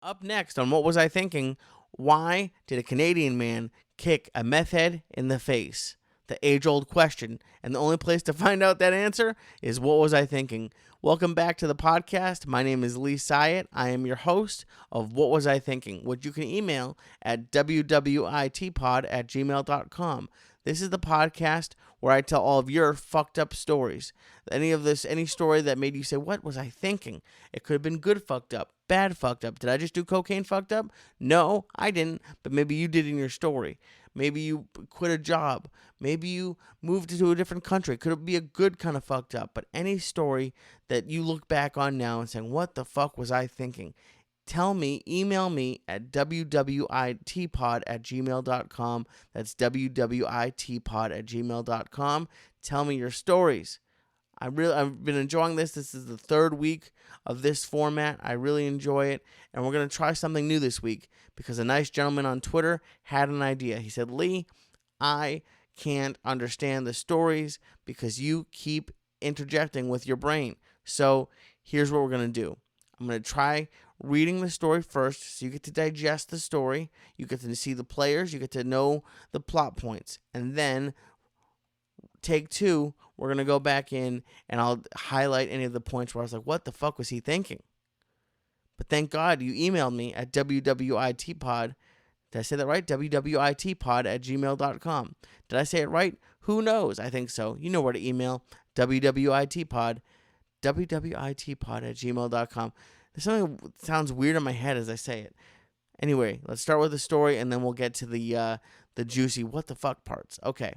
Up next on What Was I Thinking? Why did a Canadian man kick a meth head in the face? The age-old question, and the only place to find out that answer is What Was I Thinking? Welcome back to the podcast. My name is Syatt. I am your host of What Was I Thinking, which you can email at WWITpod@gmail.com. This is the podcast where I tell all of your fucked up stories. Any story that made you say, what was I thinking? It could have been good fucked up, bad fucked up. Did I just do cocaine fucked up? No, I didn't, but maybe you did in your story. Maybe you quit a job. Maybe you moved to a different country. Could be a good kind of fucked up, but any story that you look back on now and saying, what the fuck was I thinking? Tell me, email me at WWITpod@gmail.com. That's WWITpod@gmail.com. Tell me your stories. I've been enjoying this. This is the third week of this format. I really enjoy it. And we're going to try something new this week because a nice gentleman on Twitter had an idea. He said, Lee, I can't understand the stories because you keep interjecting with your brain. So here's what we're going to do. I'm going to try reading the story first so you get to digest the story. You get to see the players. You get to know the plot points. And then take two, we're going to go back in and I'll highlight any of the points where I was like, what the fuck was he thinking? But thank God you emailed me at WWITpod. Did I say that right? WWITpod@gmail.com. Did I say it right? Who knows? I think so. You know where to email. WWITpod@gmail.com. There's something that sounds weird in my head as I say it. Anyway, let's start with the story and then we'll get to the juicy what the fuck parts. Okay.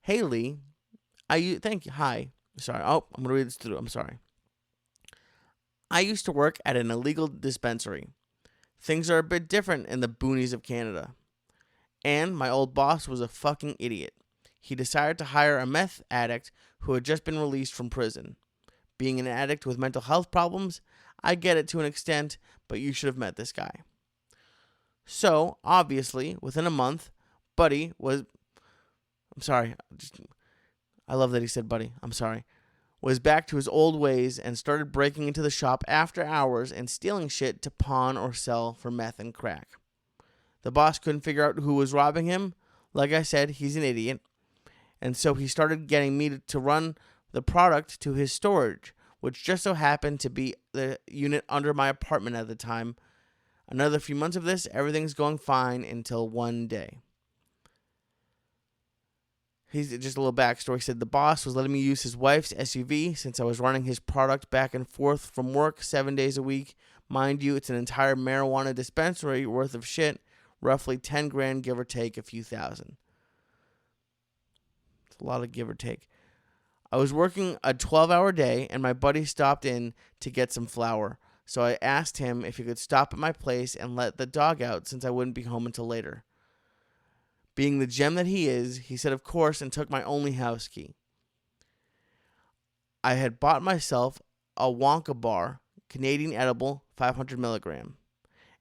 Hey Lee, thank you. Hi. Sorry. Oh, I'm going to read this through. I'm sorry. I used to work at an illegal dispensary. Things are a bit different in the boonies of Canada. And my old boss was a fucking idiot. He decided to hire a meth addict who had just been released from prison. Being an addict with mental health problems, I get it to an extent, but you should have met this guy. So, obviously, within a month, Buddy was... I'm sorry. I love that he said Buddy. I'm sorry. Was back to his old ways and started breaking into the shop after hours and stealing shit to pawn or sell for meth and crack. The boss couldn't figure out who was robbing him. Like I said, he's an idiot. And so he started getting me to run the product to his storage, which just so happened to be the unit under my apartment at the time. Another few months of this, everything's going fine until one day. He's just a little backstory. He said the boss was letting me use his wife's SUV since I was running his product back and forth from work 7 days a week. Mind you, it's an entire marijuana dispensary worth of shit, roughly 10 grand, give or take a few thousand. It's a lot of give or take. I was working a 12-hour day, and my buddy stopped in to get some flour. So I asked him if he could stop at my place and let the dog out since I wouldn't be home until later. Being the gem that he is, he said of course and took my only house key. I had bought myself a Wonka bar, Canadian edible, 500 milligram,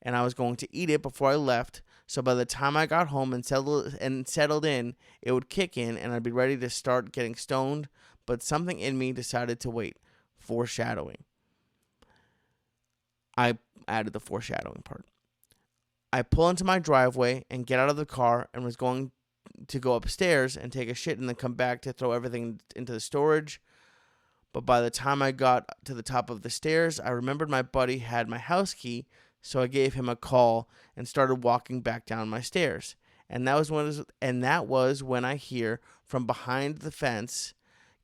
and I was going to eat it before I left, so by the time I got home and settled in, it would kick in and I'd be ready to start getting stoned, but something in me decided to wait. Foreshadowing. I added the foreshadowing part. I pull into my driveway and get out of the car and was going to go upstairs and take a shit and then come back to throw everything into the storage. But by the time I got to the top of the stairs, I remembered my buddy had my house key, so I gave him a call and started walking back down my stairs. And that was when I hear from behind the fence,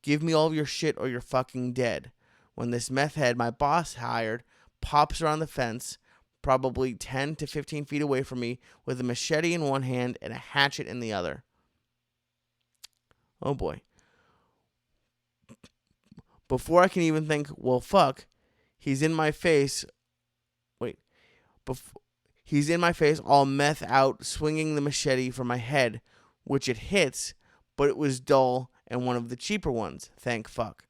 "Give me all of your shit or you're fucking dead." When this meth head my boss hired pops around the fence, probably 10 to 15 feet away from me, with a machete in one hand and a hatchet in the other. Oh boy. Before I can even think, well, fuck, he's in my face. He's in my face, all meth out, swinging the machete for my head, which it hits, but it was dull and one of the cheaper ones, thank fuck.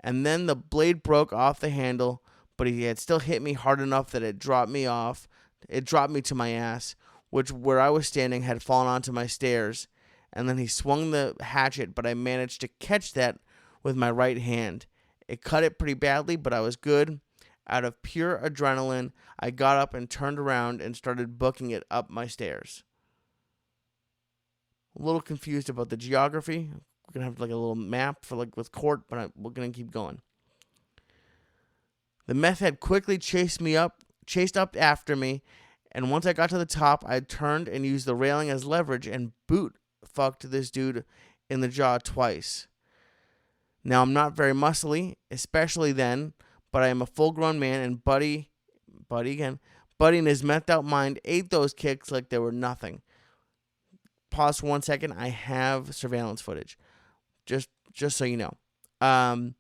And then the blade broke off the handle, but he had still hit me hard enough that it dropped me off. It dropped me to my ass, which where I was standing had fallen onto my stairs. And then he swung the hatchet, but I managed to catch that with my right hand. It cut it pretty badly, but I was good. Out of pure adrenaline, I got up and turned around and started booking it up my stairs. A little confused about the geography. We're going to have like a little map for like with court, but we're going to keep going. The meth head quickly chased up after me, and once I got to the top, I turned and used the railing as leverage and boot fucked this dude in the jaw twice. Now, I'm not very muscly, especially then, but I am a full-grown man, and Buddy in his methed-out mind ate those kicks like they were nothing. Pause for 1 second. I have surveillance footage, just so you know.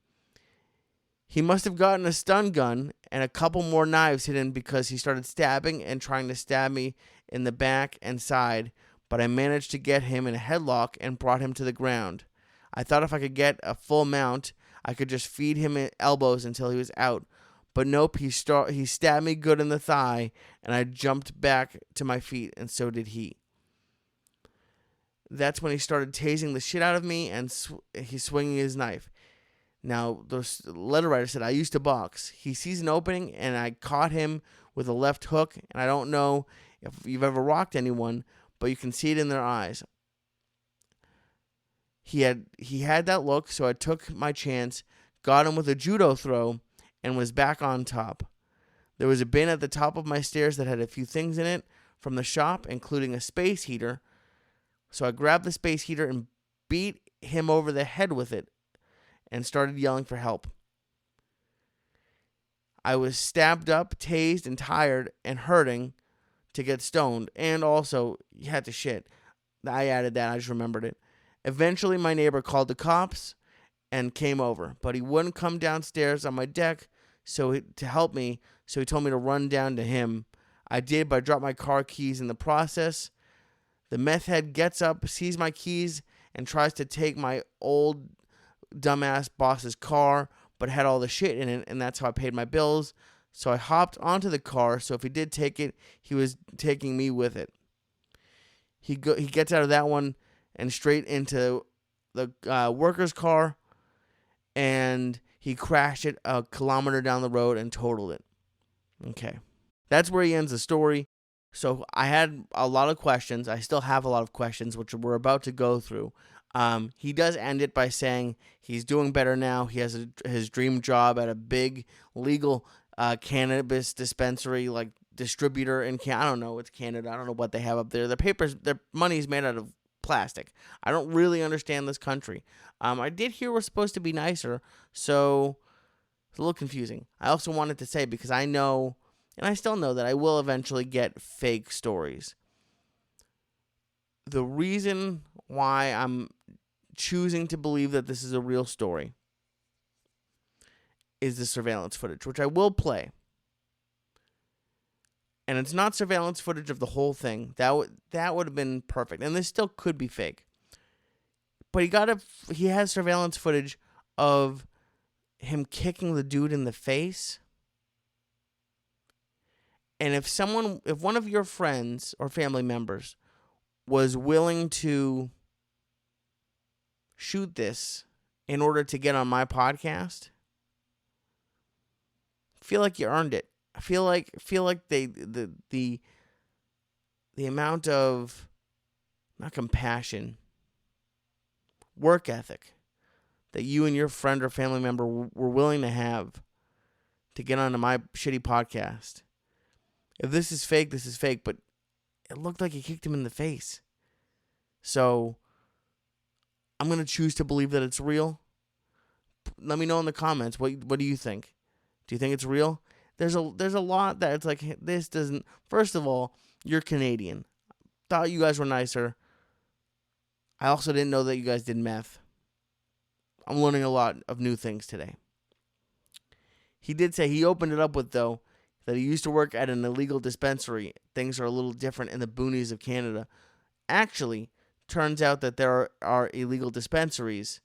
He must have gotten a stun gun and a couple more knives hidden because he started stabbing and trying to stab me in the back and side, but I managed to get him in a headlock and brought him to the ground. I thought if I could get a full mount, I could just feed him elbows until he was out. But nope, he stabbed me good in the thigh, and I jumped back to my feet, and so did he. That's when he started tasing the shit out of me, and he's swinging his knife. Now, the letter writer said, I used to box. He sees an opening, and I caught him with a left hook, and I don't know if you've ever rocked anyone, but you can see it in their eyes. He had that look, so I took my chance, got him with a judo throw, and was back on top. There was a bin at the top of my stairs that had a few things in it from the shop, including a space heater. So I grabbed the space heater and beat him over the head with it and started yelling for help. I was stabbed up, tased, and tired and hurting to get stoned, and also you had to shit. I added that. I just remembered it. Eventually, my neighbor called the cops and came over, but he wouldn't come downstairs on my deck to help me, so he told me to run down to him. I did, but I dropped my car keys in the process. The meth head gets up, sees my keys, and tries to take my old dumbass boss's car, but had all the shit in it, and that's how I paid my bills. So I hopped onto the car, so if he did take it, he was taking me with it. He gets out of that one and straight into the worker's car, and he crashed it a kilometer down the road and totaled it. Okay. That's where he ends the story. So I had a lot of questions. I still have a lot of questions, which we're about to go through. He does end it by saying he's doing better now. He has his dream job at a big legal cannabis dispensary, like distributor in Canada. I don't know. It's Canada. I don't know what they have up there. Their money's made out of plastic. I don't really understand this country. I did hear we're supposed to be nicer, so it's a little confusing. I also wanted to say, because I know, and I still know, that I will eventually get fake stories. The reason why I'm choosing to believe that this is a real story is the surveillance footage, which I will play. And it's not surveillance footage of the whole thing. That would have been perfect. And this still could be fake. But he has surveillance footage of him kicking the dude in the face. And if one of your friends or family members was willing to shoot this in order to get on my podcast, I feel like you earned it. I feel like the amount of, not compassion, work ethic that you and your friend or family member were willing to have to get onto my shitty podcast. If this is fake, this is fake, but it looked like he kicked him in the face. So I'm going to choose to believe that it's real. Let me know in the comments. What do you think? Do you think it's real? There's a lot that it's like, this doesn't. First of all, you're Canadian. Thought you guys were nicer. I also didn't know that you guys did meth. I'm learning a lot of new things today. He did say he opened it up with, though, that he used to work at an illegal dispensary. Things are a little different in the boonies of Canada. Actually, turns out that there are illegal dispensaries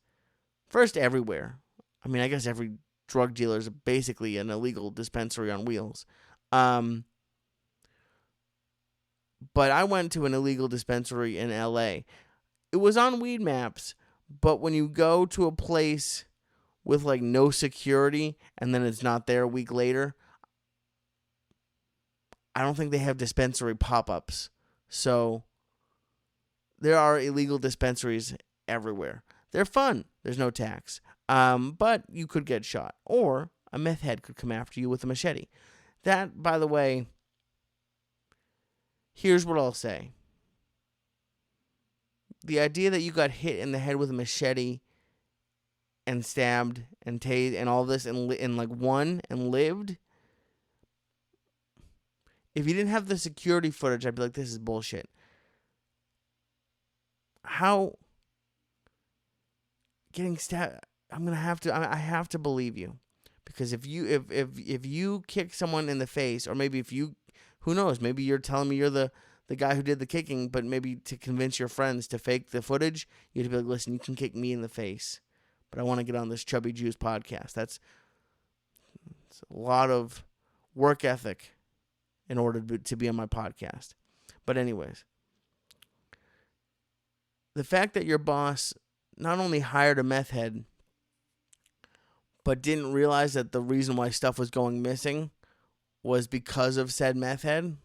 first everywhere. I mean, I guess every drug dealer is basically an illegal dispensary on wheels. But I went to an illegal dispensary in LA. It was on weed maps, but when you go to a place with like no security and then it's not there a week later, I don't think they have dispensary pop-ups. So there are illegal dispensaries everywhere. They're fun. There's no tax. But you could get shot. Or a meth head could come after you with a machete. That, by the way, here's what I'll say. The idea that you got hit in the head with a machete and stabbed and tased and all this and like won and lived. If you didn't have the security footage, I'd be like, this is bullshit. How getting stabbed? I have to believe you, because if you kick someone in the face, or maybe if you, who knows, maybe you're telling me you're the guy who did the kicking, but maybe to convince your friends to fake the footage, you'd be like, listen, you can kick me in the face, but I want to get on this Chubby Jews podcast. It's a lot of work ethic in order to be on my podcast. But anyways, the fact that your boss not only hired a meth head, but didn't realize that the reason why stuff was going missing was because of said meth head,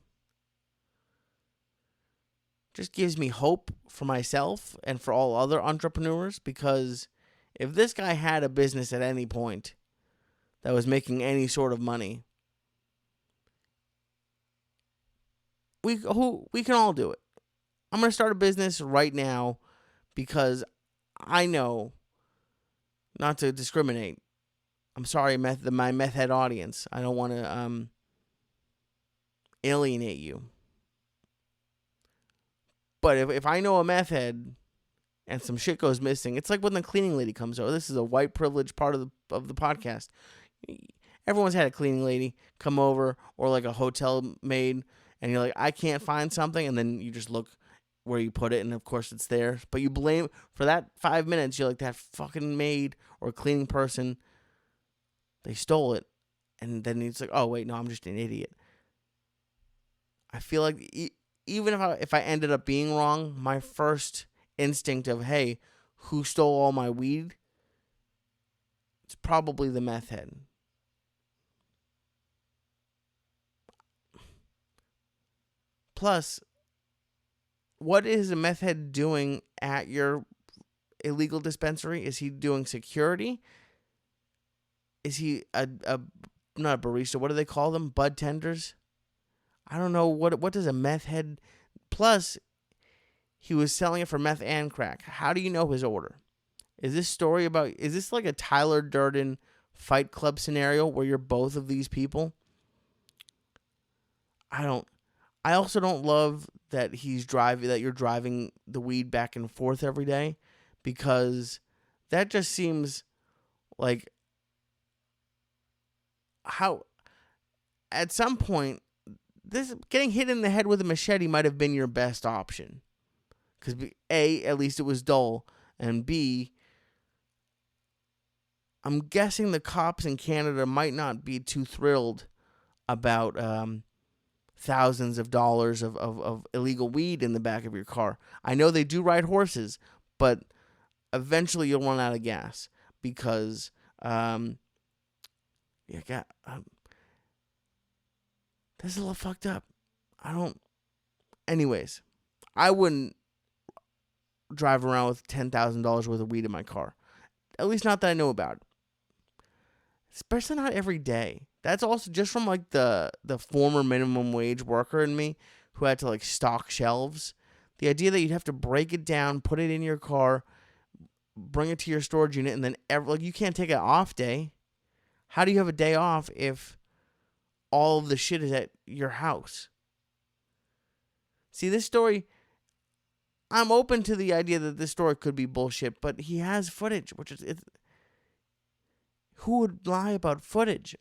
just gives me hope for myself and for all other entrepreneurs, because if this guy had a business at any point that was making any sort of money, we can all do it. I'm going to start a business right now because I know, not to discriminate, I'm sorry, my meth head audience, I don't want to alienate you. But if I know a meth head and some shit goes missing, it's like when the cleaning lady comes over. This is a white privilege part of the podcast. Everyone's had a cleaning lady come over, or like a hotel maid, and you're like, I can't find something, and then you just look where you put it, and of course it's there. But you blame, for that 5 minutes, you're like, that fucking maid or cleaning person, they stole it. And then it's like, oh wait, no, I'm just an idiot. I feel like even if I ended up being wrong, my first instinct of, hey, who stole all my weed? It's probably the meth head. Plus, what is a meth head doing at your illegal dispensary? Is he doing security? Is he not a barista? What do they call them? Bud tenders? I don't know. What does a meth head... Plus, he was selling it for meth and crack. How do you know his order? Is this like a Tyler Durden Fight Club scenario where you're both of these people? I also don't love that you're driving the weed back and forth every day, because that just seems like how at some point this getting hit in the head with a machete might have been your best option, because A, at least it was dull, and B, I'm guessing the cops in Canada might not be too thrilled about thousands of dollars of illegal weed in the back of your car. I know they do ride horses, but eventually you'll run out of gas, because this is a little fucked up. Anyways, I wouldn't drive around with $10,000 worth of weed in my car. At least not that I know about. Especially not every day. That's also just from like the former minimum wage worker in me, who had to like stock shelves. The idea that you'd have to break it down, put it in your car, bring it to your storage unit, and then you can't take an off day. How do you have a day off if all of the shit is at your house? See, this story, I'm open to the idea that this story could be bullshit, but he has footage, which is... Who would lie about footage?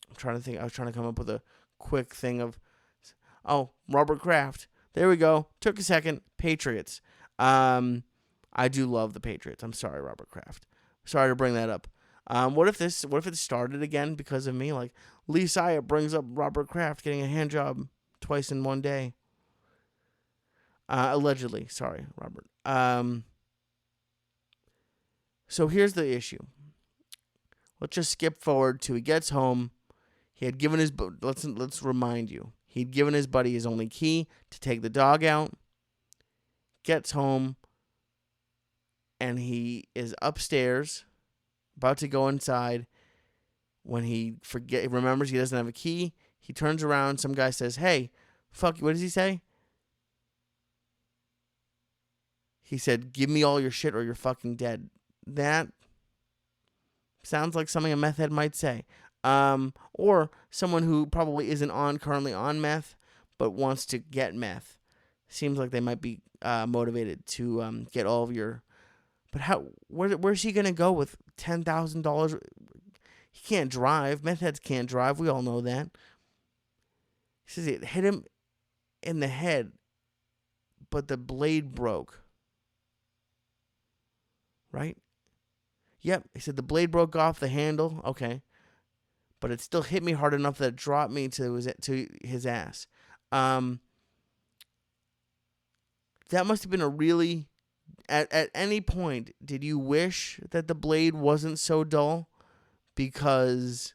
I'm trying to think. I was trying to come up with a quick thing of... Oh, Robert Kraft. There we go. Took a second. Patriots. I do love the Patriots. I'm sorry, Robert Kraft. Sorry to bring that up. What if it started again because of me? Like, Lee Syatt brings up Robert Kraft getting a hand job twice in one day. Allegedly. Sorry, Robert. So here's the issue. Let's just skip forward to he gets home. He had given his let's remind you. He'd given his buddy his only key to take the dog out. Gets home, and he is upstairs, about to go inside. When he remembers he doesn't have a key, he turns around. Some guy says, "Hey, fuck you." What does he say? He said, "Give me all your shit or you're fucking dead." That sounds like something a meth head might say. Or someone who probably isn't currently on meth, but wants to get meth. Seems like they might be motivated to get all of your. But where's he gonna go with $10,000? He can't drive. Meth heads can't drive. We all know that. He says it hit him in the head, but the blade broke. Right? Yep. He said the blade broke off the handle. Okay. But it still hit me hard enough that it dropped me to his ass. That must have been a really... At any point, did you wish that the blade wasn't so dull? Because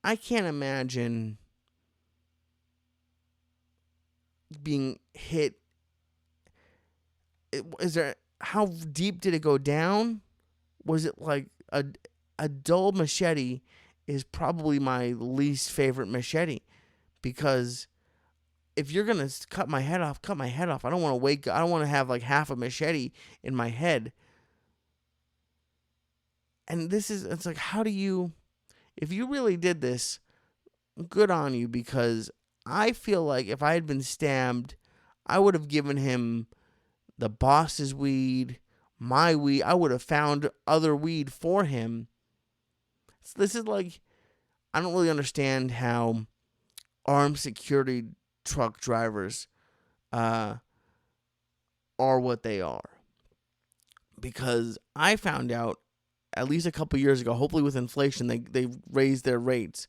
I can't imagine being hit. How deep did it go down? Was it like a dull machete is probably my least favorite machete, because if you're going to cut my head off. I don't want to have like half a machete in my head. And it's like, how do you, if you really did this, good on you, because I feel like if I had been stabbed, I would have given him the boss's weed, my weed. I would have found other weed for him. So this is like, I don't really understand how armed security truck drivers are what they are. Because I found out at least a couple years ago, hopefully with inflation, they raised their rates.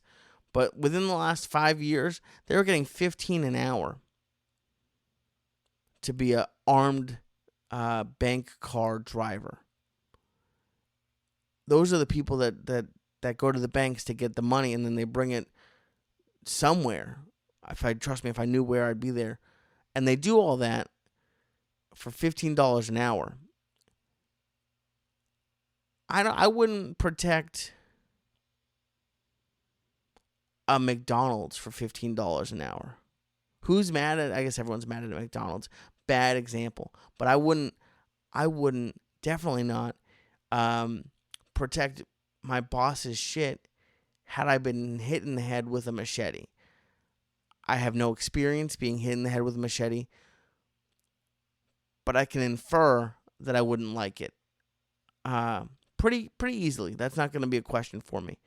But within the last 5 years, they were getting $15 an hour to be a armed bank car driver. Those are the people that go to the banks to get the money, and then they bring it somewhere. If I knew where, I'd be there. And they do all that for $15 an hour. I wouldn't protect a McDonald's for $15 an hour. Who's mad at? I guess everyone's mad at McDonald's. Bad example, but I wouldn't. Definitely not protect my boss's shit had I been hit in the head with a machete. I have no experience being hit in the head with a machete, but I can infer that I wouldn't like it. Pretty easily. That's not going to be a question for me.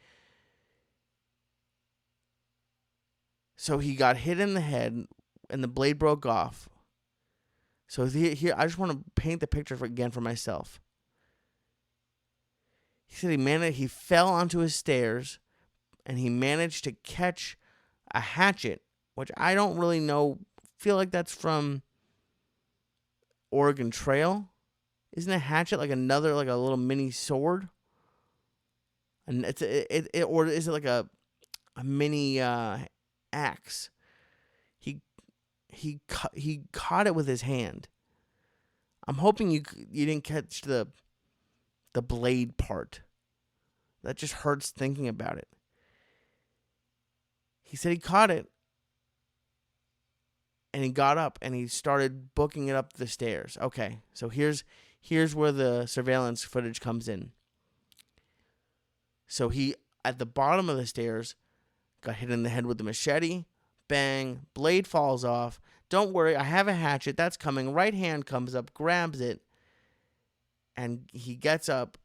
So he got hit in the head, and the blade broke off. So here, I just want to paint the picture again for myself. He said he fell onto his stairs, and he managed to catch a hatchet, which I don't really know. Feel like that's from Oregon Trail. Isn't a hatchet like a little mini sword? And or is it like a mini axe? He caught it with his hand. I'm hoping you didn't catch the blade part. That just hurts thinking about it. He said he caught it, and he got up and he started booking it up the stairs. Okay, so here's where the surveillance footage comes in. So he, at the bottom of the stairs, got hit in the head with the machete. Bang, blade falls off. Don't worry, I have a hatchet. That's coming. Right hand comes up, grabs it, and he gets up.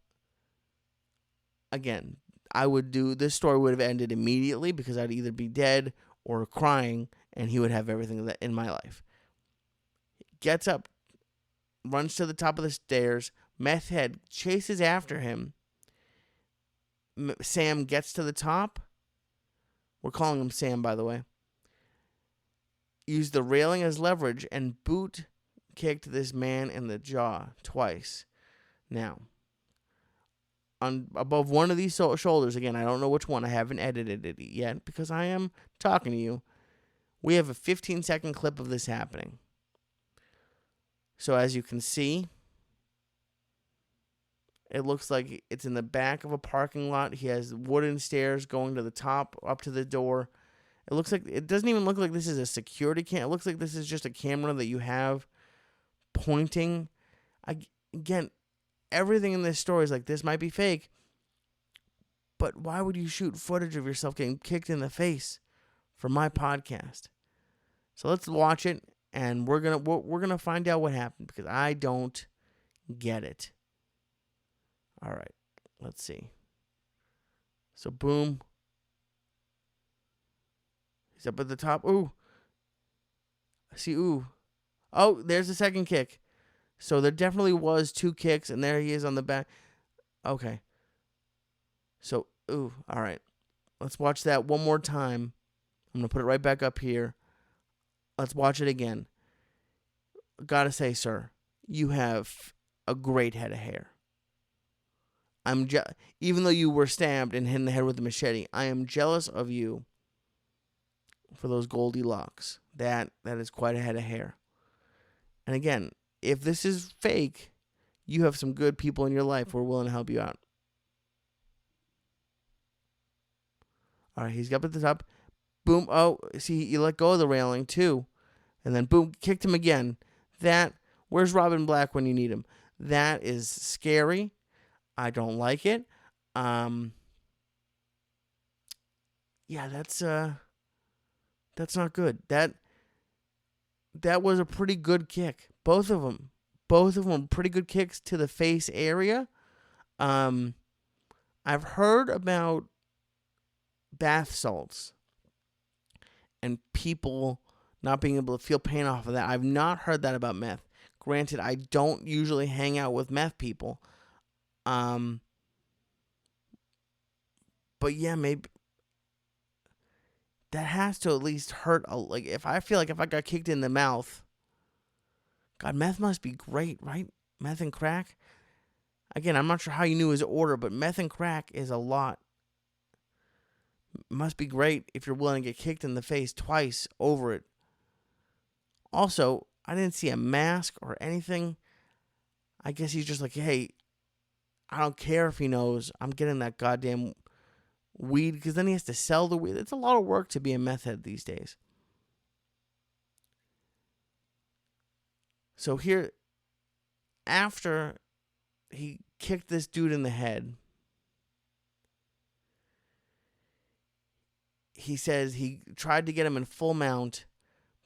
Again, this story would have ended immediately because I'd either be dead or crying, and he would have everything in my life. Gets up, runs to the top of the stairs. Meth Head chases after him. Sam gets to the top. We're calling him Sam, by the way. Used the railing as leverage and boot kicked this man in the jaw twice. Now, on above one of these shoulders. Again, I don't know which one. I haven't edited it yet because I am talking to you. We have a 15-second clip of this happening. So as you can see, it looks like it's in the back of a parking lot. He has wooden stairs going to the top, up to the door. It looks like, it doesn't even look like this is a security cam. It looks like this is just a camera that you have pointing. Again, everything in this story is like, this might be fake, but why would you shoot footage of yourself getting kicked in the face for my podcast? So let's watch it, and we're gonna find out what happened, because I don't get it. All right, let's see. So boom, he's up at the top. Ooh, I see. Ooh, oh, there's the second kick. So there definitely was 2 kicks, and there he is on the back. Okay. So, ooh, all right. Let's watch that one more time. I'm going to put it right back up here. Let's watch it again. Gotta say, sir, you have a great head of hair. Even though you were stabbed and hit in the head with a machete, I am jealous of you for those goldy locks. That is quite a head of hair. And again, if this is fake, you have some good people in your life who are willing to help you out. All right, he's up at the top. Boom. Oh, see, you let go of the railing too. And then boom, kicked him again. Where's Robin Black when you need him? That is scary. I don't like it. Yeah, that's not good. That was a pretty good kick. Both of them pretty good kicks to the face area. I've heard about bath salts and people not being able to feel pain off of that. I've not heard that about meth. Granted, I don't usually hang out with meth people. But yeah, maybe that has to at least hurt. Like, if I got kicked in the mouth, God, meth must be great, right? Meth and crack. Again, I'm not sure how you knew his order, but meth and crack is a lot. It must be great if you're willing to get kicked in the face twice over it. Also, I didn't see a mask or anything. I guess he's just like, hey, I don't care if he knows. I'm getting that goddamn weed, because then he has to sell the weed. It's a lot of work to be a meth head these days. So here, after he kicked this dude in the head, he says he tried to get him in full mount,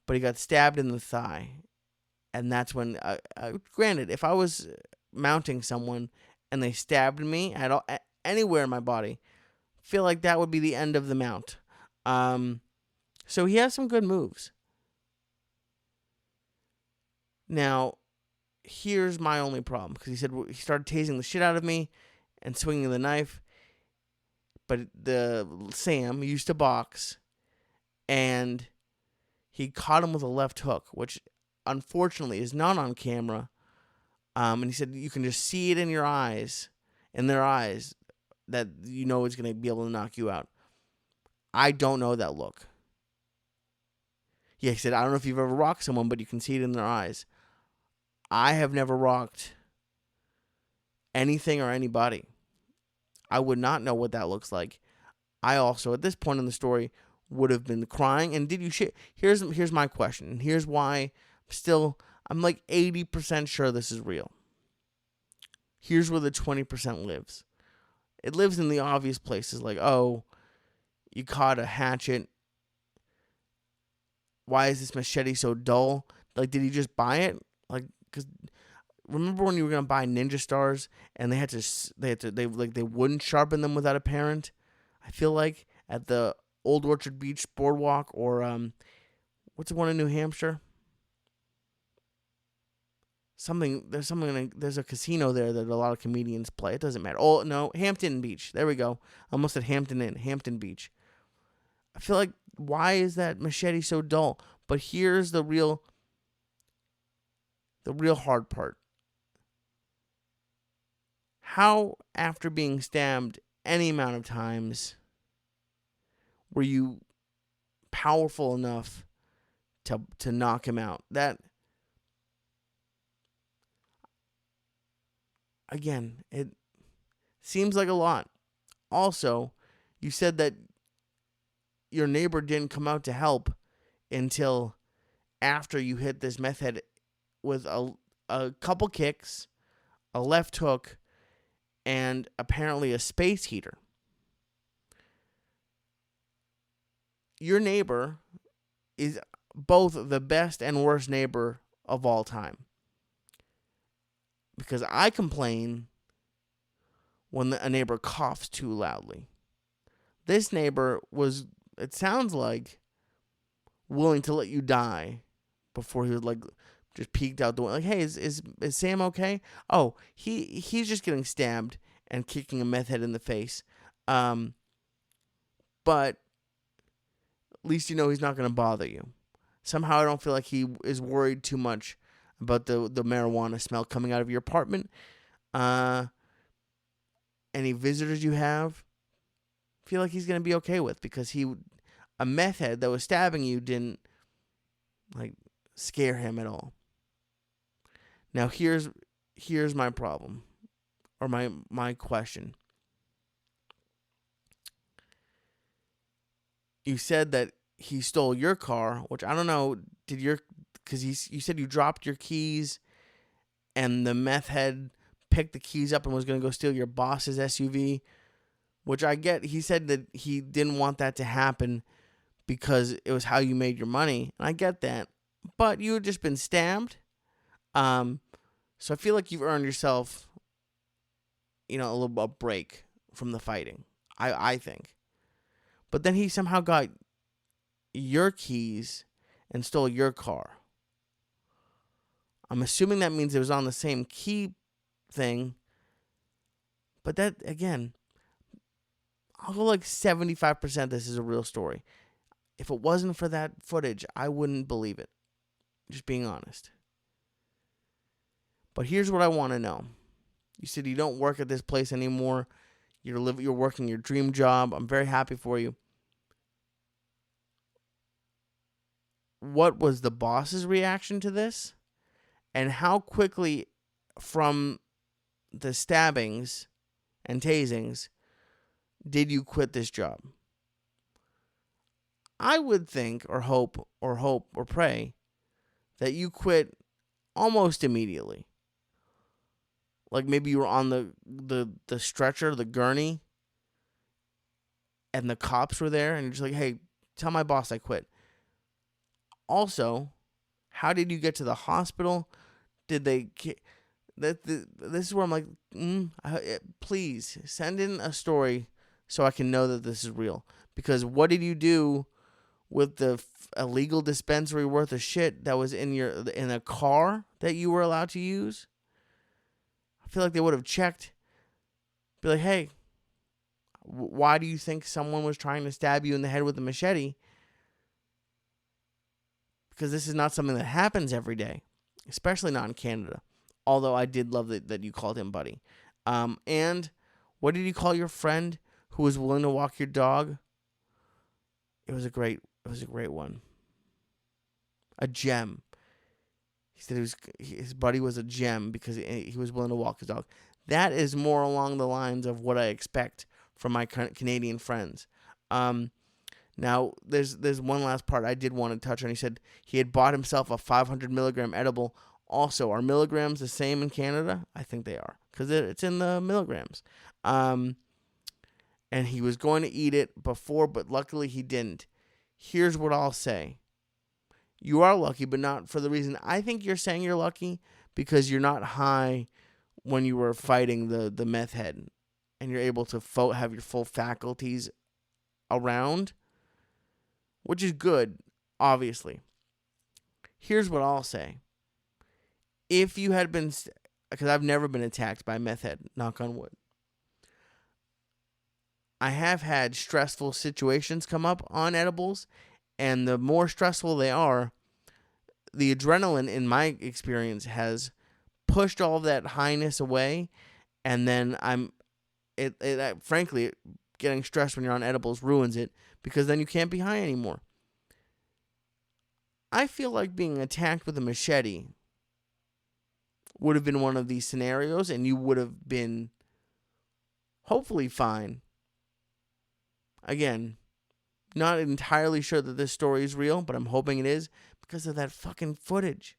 but he got stabbed in the thigh. And that's when, granted, if I was mounting someone and they stabbed me anywhere in my body, feel like that would be the end of the mount. So he has some good moves. Now, here's my only problem, because he said he started tasing the shit out of me and swinging the knife. But Sam used to box, and he caught him with a left hook, which unfortunately is not on camera. And he said you can just see it in their eyes, that you know it's going to be able to knock you out. I don't know that look. Yeah, he said, I don't know if you've ever rocked someone, but you can see it in their eyes. I have never rocked anything or anybody. I would not know what that looks like. I also, at this point in the story, would have been crying. And did you shit? Here's my question. And here's why I'm like 80% sure this is real. Here's where the 20% lives. It lives in the obvious places, like, oh, you caught a hatchet. Why is this machete so dull? Like, did he just buy it? Like, because remember when you were gonna buy Ninja Stars and they wouldn't sharpen them without a parent? I feel like at the Old Orchard Beach Boardwalk, or what's the one in New Hampshire? There's a casino there that a lot of comedians play. It doesn't matter. Oh no, Hampton Beach. There we go. I almost said Hampton Beach. I feel like, why is that machete so dull? But here's the real hard part. how, after being stabbed any amount of times, were you powerful enough to knock him out? That, again, it seems like a lot. Also, you said that your neighbor didn't come out to help until after you hit this meth head with a couple kicks, a left hook, and apparently a space heater. Your neighbor is both the best and worst neighbor of all time. Because I complain when a neighbor coughs too loudly. This neighbor was, it sounds like, willing to let you die before he was like just peeked out the window. Like, hey, is Sam okay? Oh, he's just getting stabbed and kicking a meth head in the face. But at least you know he's not going to bother you. Somehow I don't feel like he is worried too much about the marijuana smell coming out of your apartment. Any visitors you have, feel like he's going to be okay with, because a meth head that was stabbing you didn't like scare him at all. Now here's my problem, or my question. You said that he stole your car, which I don't know. Because you said you dropped your keys, and the meth head picked the keys up and was going to go steal your boss's SUV, which I get. He said that he didn't want that to happen because it was how you made your money, and I get that. But you had just been stabbed, so I feel like you've earned yourself, a little break from the fighting. I think. But then he somehow got your keys and stole your car. I'm assuming that means it was on the same key thing. But that, again, I'll go like 75% this is a real story. If it wasn't for that footage, I wouldn't believe it. Just being honest. But here's what I want to know. You said you don't work at this place anymore. You're working your dream job. I'm very happy for you. What was the boss's reaction to this? And how quickly from the stabbings and tasings did you quit this job? I would think or hope or pray that you quit almost immediately. Like maybe you were on the stretcher, the gurney, and the cops were there, and you're just like, hey, tell my boss I quit. Also, how did you get to the hospital? Did they... This is where I'm like, please send in a story so I can know that this is real. Because what did you do with the illegal dispensary worth of shit that was in a car that you were allowed to use? I feel like they would have checked. Be like, hey, why do you think someone was trying to stab you in the head with a machete? Because this is not something that happens every day, especially not in Canada. Although I did love that you called him buddy. And what did you call your friend who was willing to walk your dog? It was a great one. A gem. He said his buddy was a gem because he was willing to walk his dog. That is more along the lines of what I expect from my Canadian friends. Now, there's one last part I did want to touch on. He said he had bought himself a 500 milligram edible. Also, are milligrams the same in Canada? I think they are, because it's in the milligrams. And he was going to eat it before, but luckily he didn't. Here's what I'll say. You are lucky, but not for the reason I think you're saying you're lucky, because you're not high when you were fighting the meth head, and you're able to have your full faculties around, which is good, obviously. Here's what I'll say. If you had been, because I've never been attacked by a meth head, knock on wood. I have had stressful situations come up on edibles, and the more stressful they are, the adrenaline, in my experience, has pushed all of that highness away, and then frankly, getting stressed when you're on edibles ruins it, because then you can't be high anymore. I feel like being attacked with a machete would have been one of these scenarios, and you would have been hopefully fine. Again, not entirely sure that this story is real, but I'm hoping it is because of that fucking footage.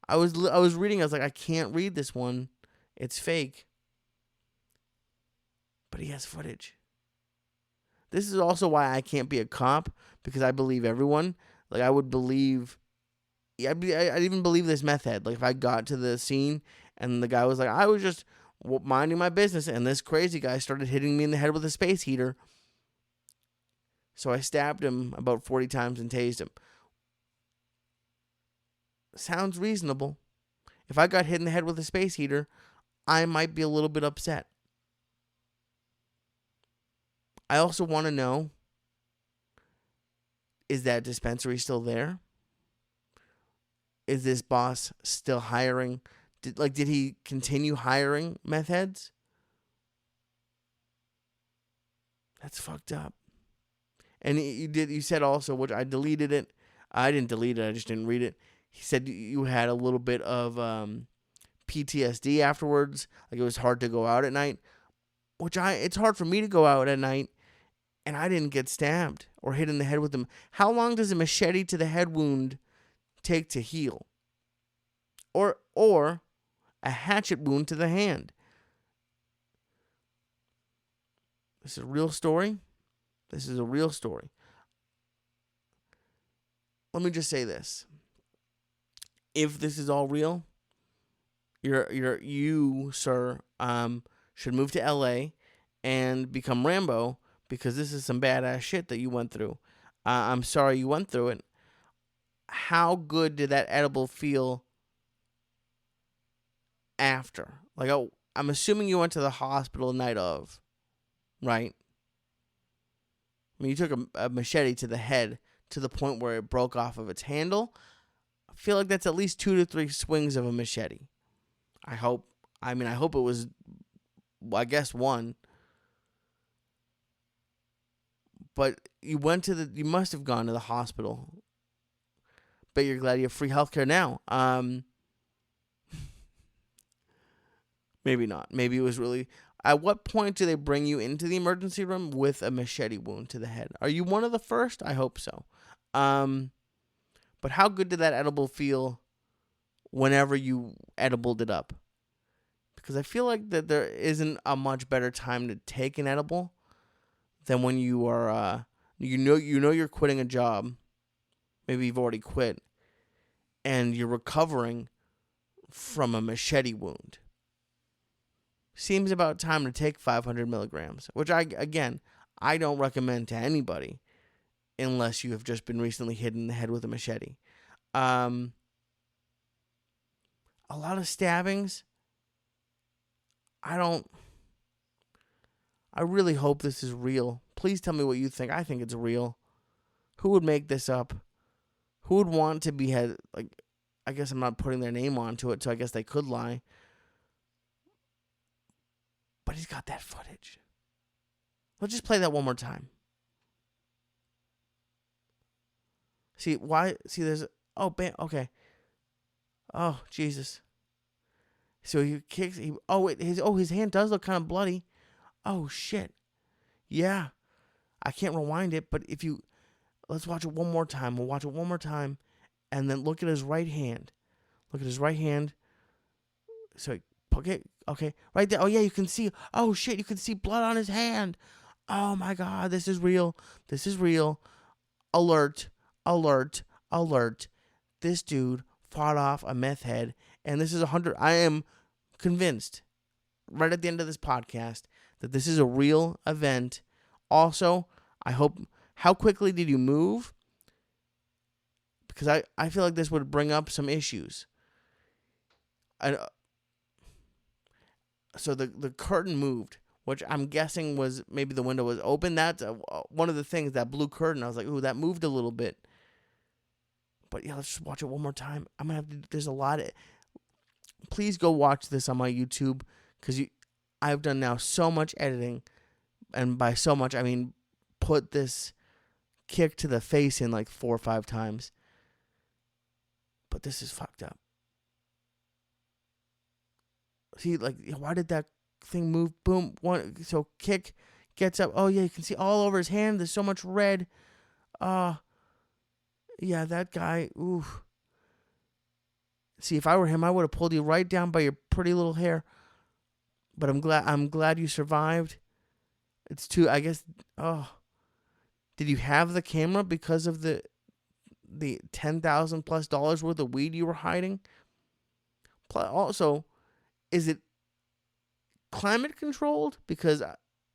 I was reading, I was like, I can't read this one. It's fake. But he has footage. This is also why I can't be a cop, because I believe everyone. Like, I would believe, I'd even believe this meth head. Like, if I got to the scene and the guy was like, I was just minding my business, and this crazy guy started hitting me in the head with a space heater. So I stabbed him about 40 times and tased him. Sounds reasonable. If I got hit in the head with a space heater, I might be a little bit upset. I also want to know, is that dispensary still there? Is this boss still hiring? Did he continue hiring meth heads? That's fucked up. And you said also, which I deleted it. I didn't delete it, I just didn't read it. He said you had a little bit of PTSD afterwards. Like, it was hard to go out at night. It's hard for me to go out at night, and I didn't get stabbed or hit in the head with them. How long does a machete to the head wound take to heal? Or a hatchet wound to the hand? This is a real story. This is a real story. Let me just say this. If this is all real, you, sir, should move to LA and become Rambo, because this is some badass shit that you went through. I'm sorry you went through it. How good did that edible feel after? Like, I'm assuming you went to the hospital the night of, right? I mean, you took a machete to the head to the point where it broke off of its handle. I feel like that's at least 2 to 3 swings of a machete. I hope it was, I guess, one. But you must have gone to the hospital. Bet you're glad you have free healthcare now. Maybe not. Maybe it was really... At what point do they bring you into the emergency room with a machete wound to the head? Are you one of the first? I hope so. But how good did that edible feel whenever you edibled it up? Because I feel like that there isn't a much better time to take an edible than when you are, you know you're quitting a job. Maybe you've already quit, and you're recovering from a machete wound. Seems about time to take 500 milligrams, which I don't recommend to anybody unless you have just been recently hit in the head with a machete. A lot of stabbings. I really hope this is real. Please tell me what you think. I think it's real. Who would make this up? Who would want to be head? Like, I guess I'm not putting their name onto it, so I guess they could lie. But he's got that footage. Let's just play that one more time. See, why? See, there's... Oh, bam. Okay. Oh, Jesus. So he kicks... his hand does look kind of bloody. Oh, shit. Yeah. I can't rewind it, but if you... Let's watch it one more time. We'll watch it one more time. And then look at his right hand. Look at his right hand. So, okay. Right there. Oh, yeah, you can see... Oh, shit, you can see blood on his hand. Oh, my God. This is real. This is real. Alert. Alert. Alert. This dude fought off a meth head. And this is 100... I am convinced, right at the end of this podcast, that this is a real event. Also, I hope... How quickly did you move? Because I feel like this would bring up some issues. So the curtain moved, which I'm guessing was maybe the window was open. That's one of the things, that blue curtain. I was like, ooh, that moved a little bit. But yeah, let's just watch it one more time. I'm going to have to... There's a lot of... Please go watch this on my YouTube, because I've done now so much editing, and by so much I mean put this kick to the face in like 4 or 5 times. But this is fucked up. See, like, why did that thing move? Boom. So kick gets up. Oh, yeah, you can see all over his hand. There's so much red. Yeah, that guy. Ooh. See, if I were him, I would have pulled you right down by your pretty little hair. But I'm glad you survived. It's too, I guess. Oh. Did you have the camera because of the $10,000 plus worth of weed you were hiding? Also, is it climate controlled? Because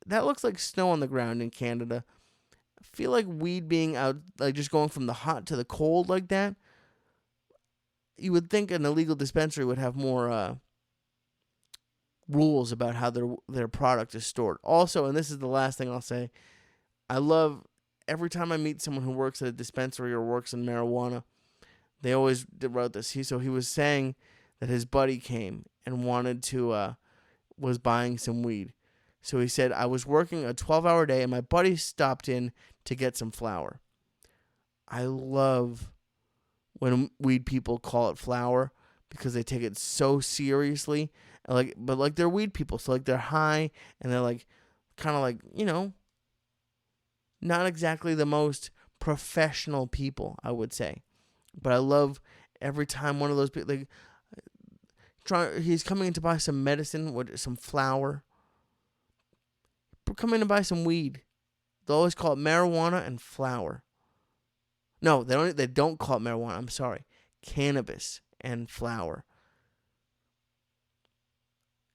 that looks like snow on the ground in Canada. I feel like weed being out, like just going from the hot to the cold like that. You would think an illegal dispensary would have more rules about how their product is stored. Also, and this is the last thing I'll say, I love every time I meet someone who works at a dispensary or works in marijuana, they always wrote this. He was saying that his buddy came and was buying some weed. So he said, I was working a 12-hour day and my buddy stopped in to get some flour. I love when weed people call it flour because they take it so seriously. But they're weed people, so like they're high and they're like kind of like, not exactly the most professional people, I would say. But I love every time one of those people, he's coming in to buy some medicine, some flour. Come in to buy some weed. They always call it marijuana and flour. No, they don't call it marijuana. I'm sorry. Cannabis and flour.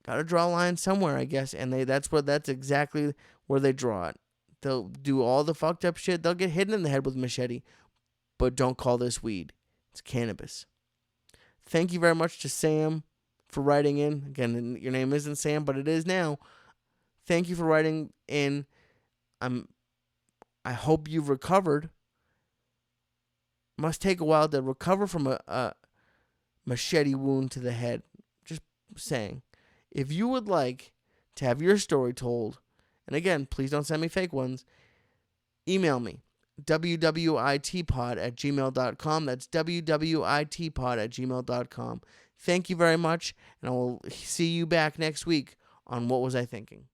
Got to draw a line somewhere, I guess, and that's exactly where they draw it. They'll do all the fucked up shit. They'll get hit in the head with a machete, but don't call this weed. It's cannabis. Thank you very much to Sam for writing in. Again, your name isn't Sam, but it is now. Thank you for writing in. I hope you've recovered. Must take a while to recover from a machete wound to the head. Just saying. If you would like to have your story told, and again, please don't send me fake ones, email me, WWITpod@gmail.com. That's WWITpod@gmail.com. Thank you very much, and I will see you back next week on What Was I Thinking?